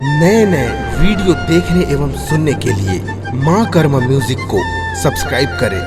नए नए वीडियो देखने एवं सुनने के लिए माँ कर्मा म्यूजिक को सब्सक्राइब करें।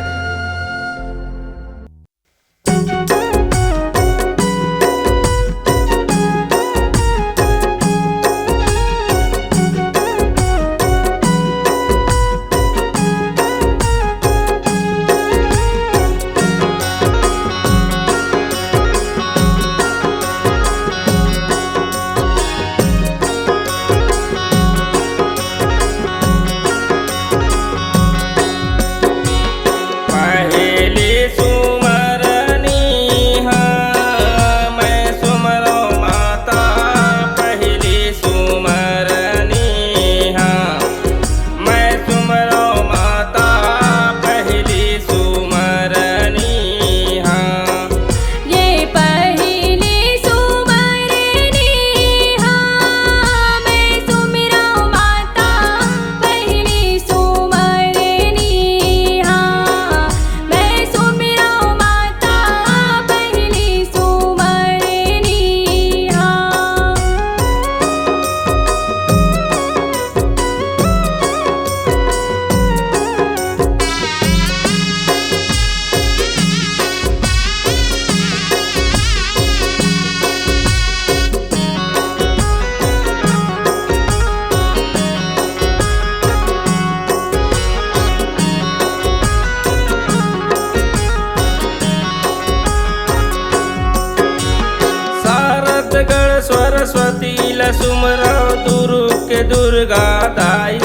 सरस्वती सुमरौ दुर्ग के दुर्गा दाई।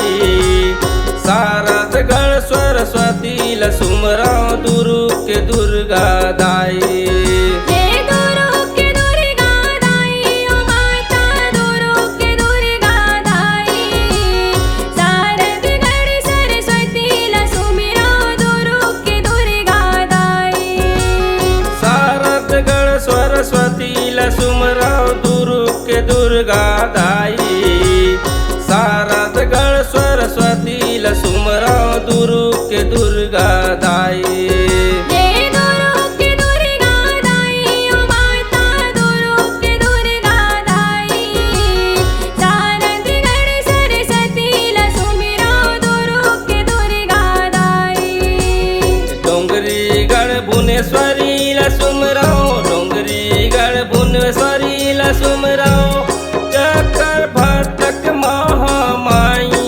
शारदगढ़ सरस्वती सुमरौ दुर्ग के दुर्गा दाई। सरस्वती सुमरौ दुर्ग के दुर्गा दाई। शारदगढ़ सरस्वती सुमरौ दुर्ग के दुर्गा दाई। डोंगरीगढ़ भुवनेश्वरी सुमरौ, डोंगरीगढ़ भुवनेश्वरी सुमरौ चक्कर भटक महामाई।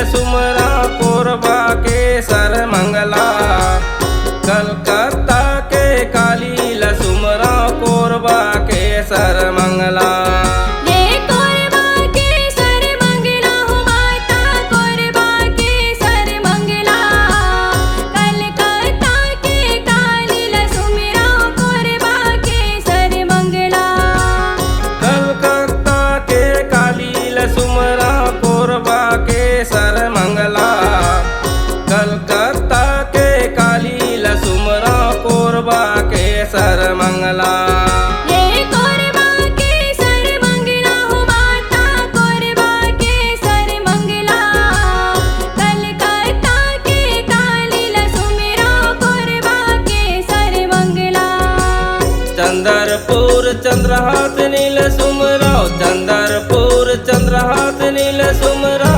सुमरौ कोरबा के सरमंगला। कलकत्ता के काली सुमरौ कोरबा के सरमंगला। सरमंगला चंद्रपुर चंद्रहास नील सुमरौ, चंद्रपुर चंद्रहास नील सुमरौ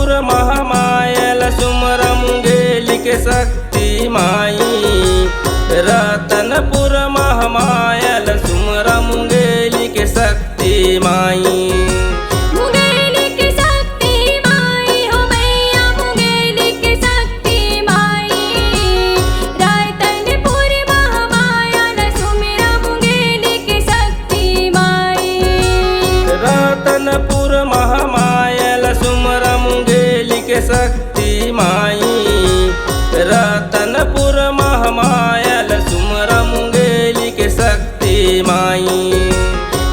महामायल सुमरा मुंगेली के शक्ति माई। रतनपुर महामायल सुमरा मुंगेली के शक्ति माई। मुंगेली की शक्ति माई हो मैया मुंगेली की शक्ति माई। रतनपुर महामायल सुमरा मुंगेली की शक्ति माई। रतनपुर महामायल सुमरा मुंगेली के शक्ति माई। रतनपुर महामायल सुमरा मुंगेली के शक्ति माई।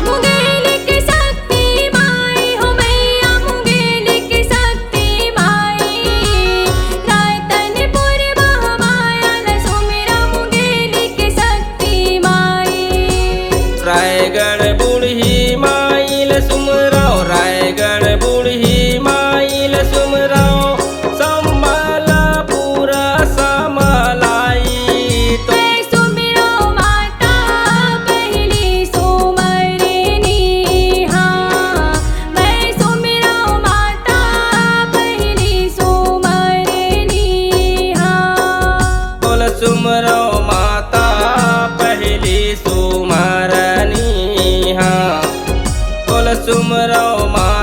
मुंगेली की शक्ति माई हो मैया मुंगेली की शक्ति माई। रतनपुर महामायल सुमरा मुंगेली की शक्ति माई। रायगढ़ बूढ़ी माइल सुमराओ, रायगढ़ बूढ़ी माइल सुमराओ। संबलपुर समलाई तो मैं सुमिरो माता पहली सुमरनी हाँ। मैं सुमिरो माता पहली सुमरनी हाँ। बोल सुमराओ माता पहली सुमरनी हाँ। बोल सुमराओ माता